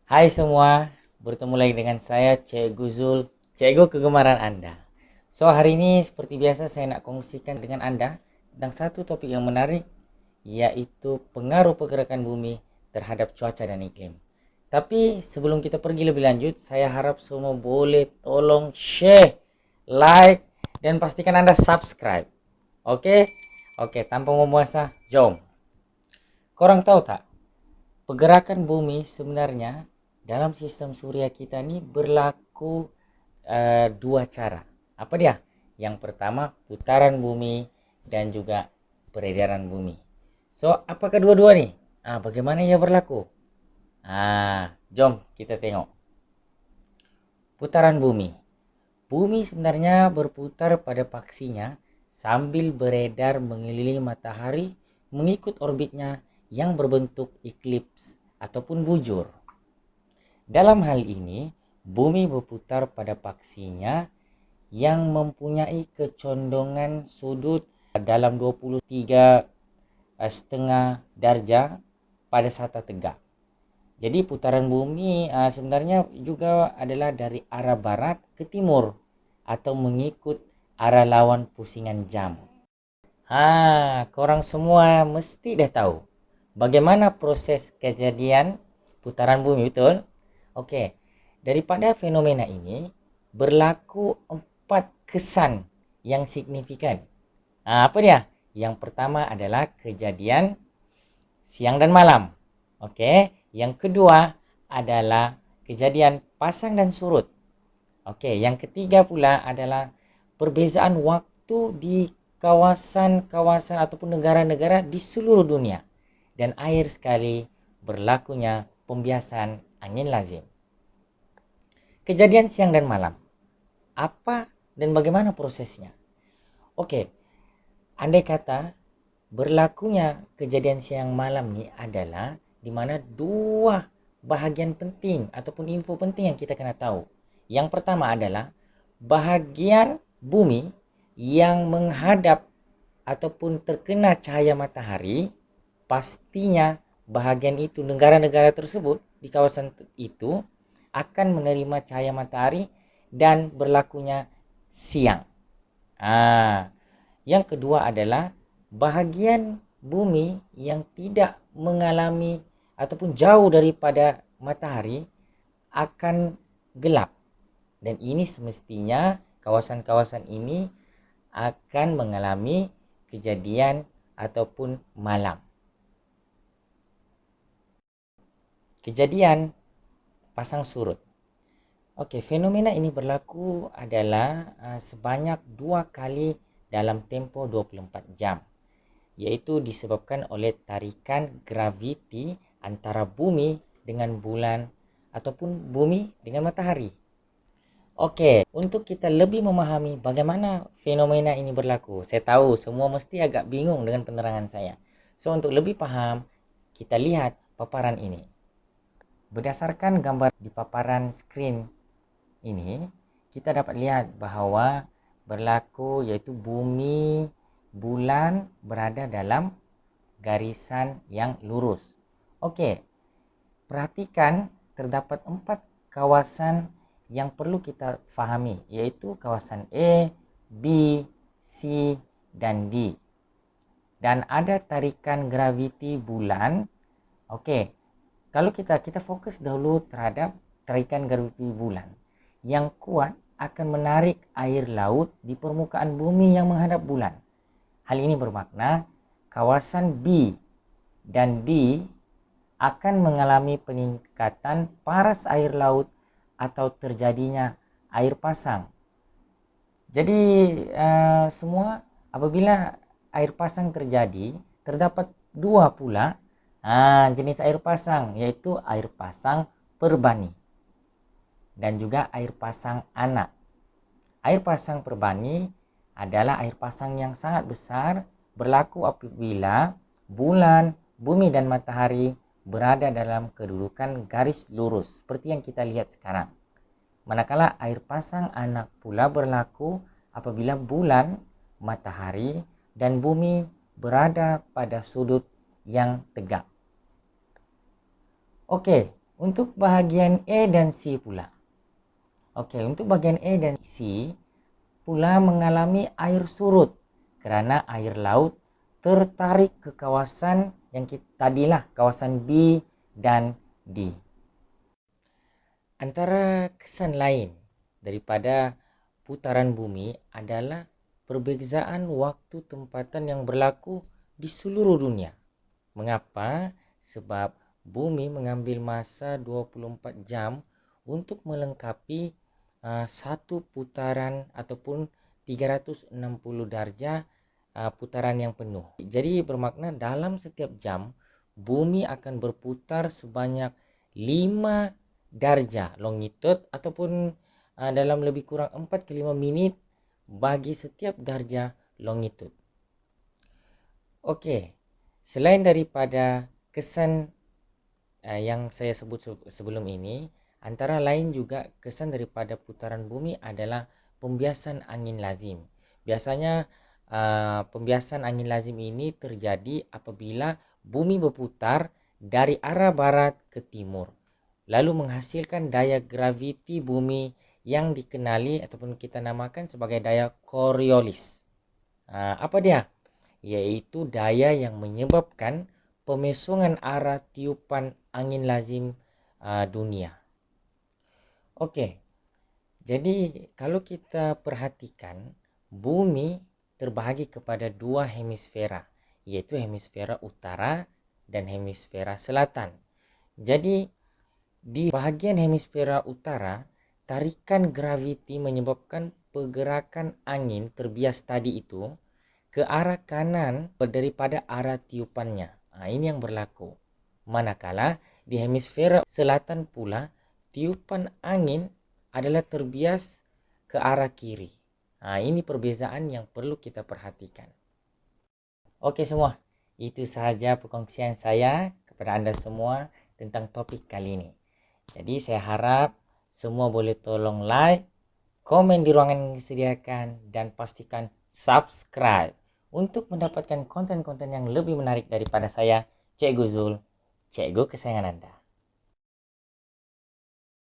Hai semua, bertemu lagi dengan saya Cikgu Zul, Cikgu kegemaran Anda. So hari ini seperti biasa saya nak kongsikan dengan Anda tentang satu topik yang menarik, yaitu pengaruh pergerakan bumi terhadap cuaca dan iklim. Tapi sebelum kita pergi lebih lanjut, saya harap semua boleh tolong share, like, dan pastikan Anda subscribe. Oke? Oke, tanpa membuang masa, jom. Korang tahu tak? Pergerakan bumi sebenarnya dalam sistem surya kita ni berlaku dua cara. Apa dia? Yang pertama putaran bumi dan juga peredaran bumi. So, apakah dua-dua ni? Bagaimana ia berlaku? Jom kita tengok. Putaran bumi. Bumi sebenarnya berputar pada paksinya sambil beredar mengelilingi matahari mengikut orbitnya yang berbentuk eklips ataupun bujur. Dalam hal ini, bumi berputar pada paksinya yang mempunyai kecondongan sudut dalam 23,5 darjah pada sata tegak. Jadi putaran bumi sebenarnya juga adalah dari arah barat ke timur atau mengikut arah lawan pusingan jam. Korang semua mesti dah tahu bagaimana proses kejadian putaran bumi, betul? Okey, daripada fenomena ini berlaku 4 kesan yang signifikan. Apa dia? Yang pertama adalah kejadian siang dan malam. Okey, yang kedua adalah kejadian pasang dan surut. Okey, yang ketiga pula adalah perbezaan waktu di kawasan-kawasan ataupun negara-negara di seluruh dunia. Dan akhir sekali berlakunya pembiasan angin lazim. Kejadian siang dan malam. Apa dan bagaimana prosesnya? Okey, andai kata berlakunya kejadian siang malam ni adalah di mana dua bahagian penting ataupun info penting yang kita kena tahu. Yang pertama adalah bahagian bumi yang menghadap ataupun terkena cahaya matahari, pastinya bahagian itu negara-negara tersebut di kawasan itu akan menerima cahaya matahari dan berlakunya siang. Yang kedua adalah bahagian bumi yang tidak mengalami ataupun jauh daripada matahari akan gelap. Dan ini semestinya kawasan-kawasan ini akan mengalami kejadian ataupun malam. Kejadian pasang surut. Okey, fenomena ini berlaku adalah sebanyak 2 kali dalam tempoh 24 jam. Iaitu disebabkan oleh tarikan graviti antara bumi dengan bulan ataupun bumi dengan matahari. Okey, untuk kita lebih memahami bagaimana fenomena ini berlaku, saya tahu semua mesti agak bingung dengan penerangan saya. So, untuk lebih faham, kita lihat paparan ini. Berdasarkan gambar di paparan skrin ini, kita dapat lihat bahawa berlaku iaitu bumi, bulan berada dalam garisan yang lurus. Okey, perhatikan terdapat 4 kawasan yang perlu kita fahami, iaitu kawasan A, B, C dan D. Dan ada tarikan graviti bulan. Okey, kalau kita fokus dahulu terhadap tarikan graviti bulan. Yang kuat akan menarik air laut di permukaan bumi yang menghadap bulan. Hal ini bermakna kawasan B dan D akan mengalami peningkatan paras air laut atau terjadinya air pasang. Jadi semua apabila air pasang terjadi, terdapat dua pula jenis air pasang, yaitu air pasang perbani dan juga air pasang anak. Air pasang perbani adalah air pasang yang sangat besar, berlaku apabila bulan, bumi dan matahari berada dalam kedudukan garis lurus seperti yang kita lihat sekarang. Manakala air pasang anak pula berlaku apabila bulan, matahari dan bumi berada pada sudut yang tegak. Okey, Untuk bahagian A dan C pula. Oke, untuk bagian A dan C pula mengalami air surut kerana air laut tertarik ke kawasan yang tadilah kawasan B dan D. Antara kesan lain daripada putaran bumi adalah perbezaan waktu tempatan yang berlaku di seluruh dunia. Mengapa? Sebab bumi mengambil masa 24 jam untuk melengkapi satu putaran ataupun 360 darjah putaran yang penuh. Jadi bermakna dalam setiap jam bumi akan berputar sebanyak 5 darjah longitude ataupun dalam lebih kurang 4 ke 5 minit bagi setiap darjah longitude. Okey, selain daripada kesan yang saya sebut sebelum ini, antara lain juga kesan daripada putaran bumi adalah pembiasan angin lazim. Biasanya pembiasan angin lazim ini terjadi apabila bumi berputar dari arah barat ke timur, lalu menghasilkan daya graviti bumi yang dikenali ataupun kita namakan sebagai daya Coriolis. Apa dia? Yaitu daya yang menyebabkan pemesongan arah tiupan angin lazim dunia. Okey, jadi kalau kita perhatikan, bumi terbahagi kepada dua hemisfera, yaitu hemisfera utara dan hemisfera selatan. Jadi di bahagian hemisfera utara, tarikan graviti menyebabkan pergerakan angin terbias tadi itu ke arah kanan daripada arah tiupannya. Ini yang berlaku. Manakala di hemisfera selatan pula, tiupan angin adalah terbias ke arah kiri. Ini perbezaan yang perlu kita perhatikan. Okey semua, itu sahaja perkongsian saya kepada anda semua tentang topik kali ini. Jadi saya harap semua boleh tolong like, komen di ruangan yang disediakan, dan pastikan subscribe untuk mendapatkan konten-konten yang lebih menarik daripada saya, Cikgu Zul, cikgu kesayangan anda.